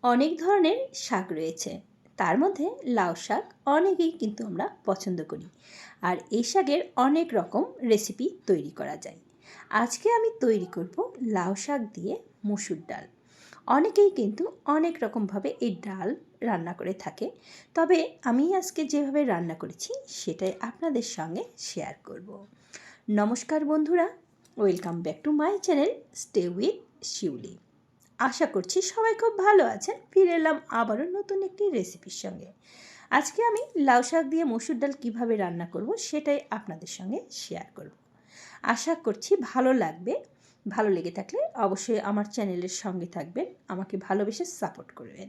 অনেক ধরনের শাক রয়েছে, তার মধ্যে লাউ শাক অনেকেই কিন্তু আমরা পছন্দ করি। আর এই শাকের অনেক রকম রেসিপি তৈরি করা যায়। আজকে আমি তৈরি করব লাউ শাক দিয়ে মসুর ডাল। অনেকেই কিন্তু অনেক রকমভাবে এই ডাল রান্না করে থাকে, তবে আমি আজকে যেভাবে রান্না করেছি সেটাই আপনাদের সঙ্গে শেয়ার করব। নমস্কার বন্ধুরা, welcome back to my channel stay with Shiuli. আশা করছি সবাই খুব ভালো আছেন। ফিরে এলাম আবারও নতুন একটি রেসিপির সঙ্গে। আজকে আমি লাউ শাক দিয়ে মসুর ডাল কীভাবে রান্না করব সেটাই আপনাদের সঙ্গে শেয়ার করব। আশা করছি ভালো লাগবে। ভালো লেগে থাকলে অবশ্যই আমার চ্যানেলের সঙ্গে থাকবেন, আমাকে ভালোবেসে সাপোর্ট করবেন।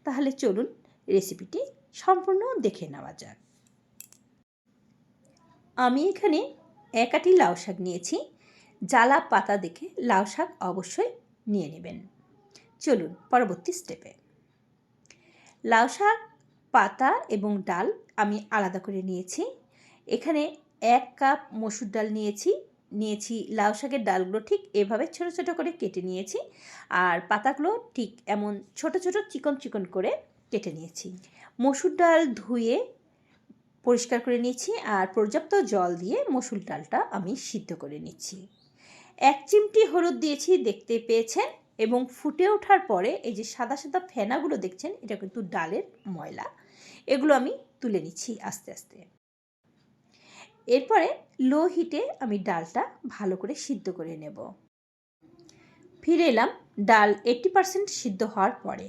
তাহলে চলুন রেসিপিটি সম্পূর্ণ দেখে নেওয়া যাক। আমি এখানে এক আটি লাউ শাক নিয়েছি। জ্বালা পাতা দেখে লাউ শাক অবশ্যই নিয়ে নেবেন। চলুন পরবর্তী স্টেপে। লাউ শাক পাতা এবং ডাল আমি আলাদা করে নিয়েছি। এখানে 1 কাপ মসুর ডাল নিয়েছি লাউ শাকের ডালগুলো ঠিক এভাবে ছোট ছোট করে কেটে নিয়েছি, আর পাতাগুলো ঠিক এমন ছোট ছোট চিকন চিকন করে কেটে নিয়েছি। মসুর ডাল ধুয়ে পরিষ্কার করে নিয়েছি, আর পর্যাপ্ত জল দিয়ে মসুর ডালটা আমি সিদ্ধ করে নিচ্ছি। 1 চিমটি হলুদ দিয়েছি, দেখতে পেয়েছেন, এবং ফুটে ওঠার পরে এই যে সাদা সাদা ফেনাগুলো দেখছেন, এটা কিন্তু ডালের ময়লা। এগুলো আমি তুলে নিচ্ছি আস্তে আস্তে। এরপরে লো হিটে আমি ডালটা ভালো করে সিদ্ধ করে নেব। ফিরে এলাম ডাল 80% সিদ্ধ হওয়ার পরে।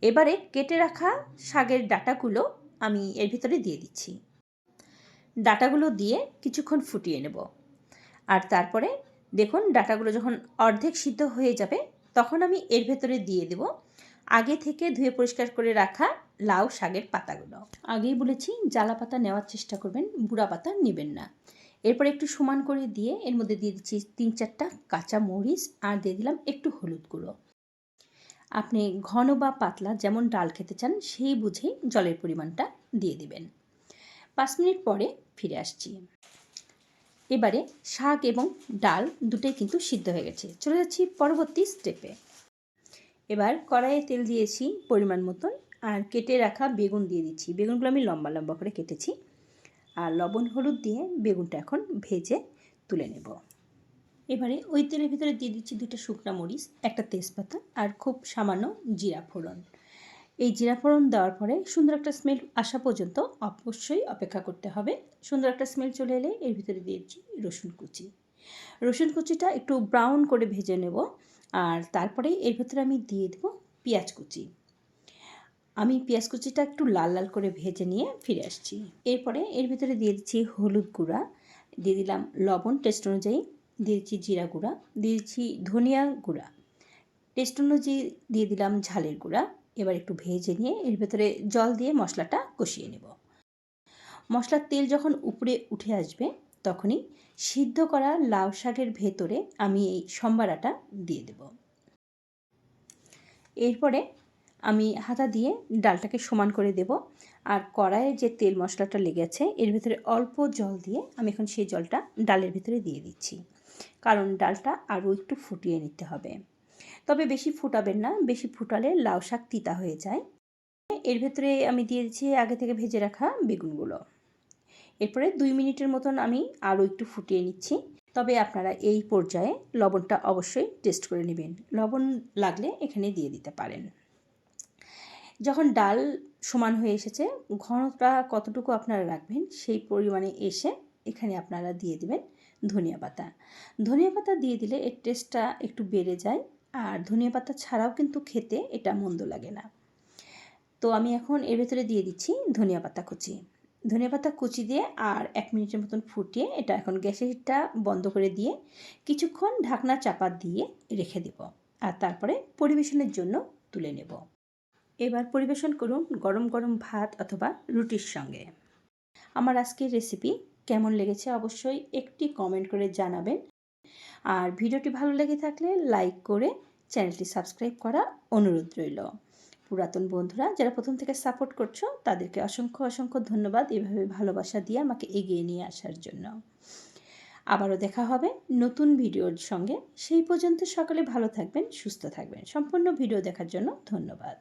এবারে কেটে রাখা শাকের ডাঁটাগুলো আমি এর ভিতরে দিয়ে দিচ্ছি। ডাঁটাগুলো দিয়ে কিছুক্ষণ ফুটিয়ে নেব। আর তারপরে দেখুন ডাঁটাগুলো যখন অর্ধেক সিদ্ধ হয়ে যাবে, তখন আমি এর ভেতরে দিয়ে দেব আগে থেকে ধুয়ে পরিষ্কার করে রাখা লাউ শাকের পাতাগুলো। আগেই বলেছি জ্বালা পাতা নেওয়ার চেষ্টা করবেন, বুড়া পাতা নেবেন না। এরপর একটু সমান করে দিয়ে এর মধ্যে দিয়ে দিচ্ছি 3-4টা কাঁচা মরিচ, আর দিয়ে দিলাম একটু হলুদ গুঁড়ো। আপনি ঘন বা পাতলা যেমন ডাল খেতে চান সেই বুঝেই জলের পরিমাণটা দিয়ে দিবেন। 5 মিনিট পরে ফিরে আসছি। এবারে শাক এবং ডাল দুটোই কিন্তু সিদ্ধ হয়ে গেছে। চলে যাচ্ছি পরবর্তী স্টেপে। এবার কড়াইয়ে তেল দিয়েছি পরিমাণ মতন, আর কেটে রাখা বেগুন দিয়ে দিচ্ছি। বেগুনগুলো আমি লম্বা লম্বা করে কেটেছি, আর লবণ হলুদ দিয়ে বেগুনটা এখন ভেজে তুলে নেব। এবারে ওই তেলের ভিতরে দিয়ে দিচ্ছি 2টা শুকনা মরিচ, একটা তেজপাতা, আর খুব সামান্য জিরা ফোড়ন। এই জিরা ফোড়ন দেওয়ার পরে সুন্দর একটা স্মেল আসা পর্যন্ত অবশ্যই অপেক্ষা করতে হবে। সুন্দর একটা স্মেল চলে এলে এর ভিতরে দিয়েছি রসুন কুচি। রসুন কুচিটা একটু ব্রাউন করে ভেজে নেব, আর তারপরে এর ভিতরে আমি দিয়ে দেব পেঁয়াজ কুচি। আমি পেঁয়াজ কুচিটা একটু লাল লাল করে ভেজে নিয়ে ফিরে আসছি। এরপরে এর ভিতরে দিয়ে দিচ্ছি হলুদ গুঁড়া, দিয়ে দিলাম লবণ টেস্ট অনুযায়ী, দিয়ে দিচ্ছি জিরা গুঁড়া, দিয়ে দিচ্ছি ধনিয়া গুঁড়া, টেস্ট অনুযায়ী দিয়ে দিলাম ঝালের গুঁড়া। এবার একটু ভেজে নিয়ে এর ভেতরে জল দিয়ে মশলাটা কষিয়ে নেব। মশলার তেল যখন উপরে উঠে আসবে, তখনই সিদ্ধ করা লাউ শাকের ভেতরে আমি এই সম্বারাটা দিয়ে দেব। এরপরে আমি হাতা দিয়ে ডালটাকে সমান করে দেব, আর কড়াইয়ে যে তেল মশলাটা লেগেছে এর ভিতরে অল্প জল দিয়ে আমি এখন সেই জলটা ডালের ভিতরে দিয়ে দিচ্ছি, কারণ ডালটা আরও একটু ফুটিয়ে নিতে হবে। তবে বেশি ফুটাবেন না, বেশি ফুটালে লাউ শাক তিতা হয়ে যায়। এর ভেতরে আমি দিয়ে দিচ্ছি আগে থেকে ভেজে রাখা বেগুনগুলো। এরপরে 2 মিনিটের মতন আমি আরও একটু ফুটিয়ে নিচ্ছি। তবে আপনারা এই পর্যায়ে লবণটা অবশ্যই টেস্ট করে নেবেন, লবণ লাগলে এখানে দিয়ে দিতে পারেন। যখন ডাল সমান হয়ে এসেছে, ঘনটা কতটুকু আপনারা রাখবেন সেই পরিমাণে এসে এখানে আপনারা দিয়ে দিবেন ধনিয়া পাতা। ধনিয়া পাতা দিয়ে দিলে এর টেস্টটা একটু বেড়ে যায়, আর ধনিয়া পাতা ছাড়াও কিন্তু খেতে এটা মন্দ লাগে না। তো আমি এখন এর ভেতরে দিয়ে দিচ্ছি ধনিয়া পাতা কুচি। ধনিয়া পাতা কুচি দিয়ে আর 1 মিনিটের মতন ফুটিয়ে এটা এখন গ্যাসের হিটটা বন্ধ করে দিয়ে কিছুক্ষণ ঢাকনা চাপা দিয়ে রেখে দেব, আর তারপরে পরিবেশনের জন্য তুলে নেব। এবার পরিবেশন করুন গরম গরম ভাত অথবা রুটির সঙ্গে। আমার আজকের রেসিপি কেমন লেগেছে অবশ্যই একটি কমেন্ট করে জানাবেন, আর ভিডিওটি ভালো লেগে থাকলে লাইক করে চ্যানেলটি সাবস্ক্রাইব করা অনুরোধ রইল। পুরাতন বন্ধুরা যারা প্রথম থেকে সাপোর্ট করছো তাদেরকে অসংখ্য অসংখ্য ধন্যবাদ, এভাবে ভালোবাসা দিয়ে আমাকে এগিয়ে নিয়ে আসার জন্য। আবারও দেখা হবে নতুন ভিডিওর সঙ্গে। সেই পর্যন্ত সকলে ভালো থাকবেন, সুস্থ থাকবেন। সম্পূর্ণ ভিডিও দেখার জন্য ধন্যবাদ।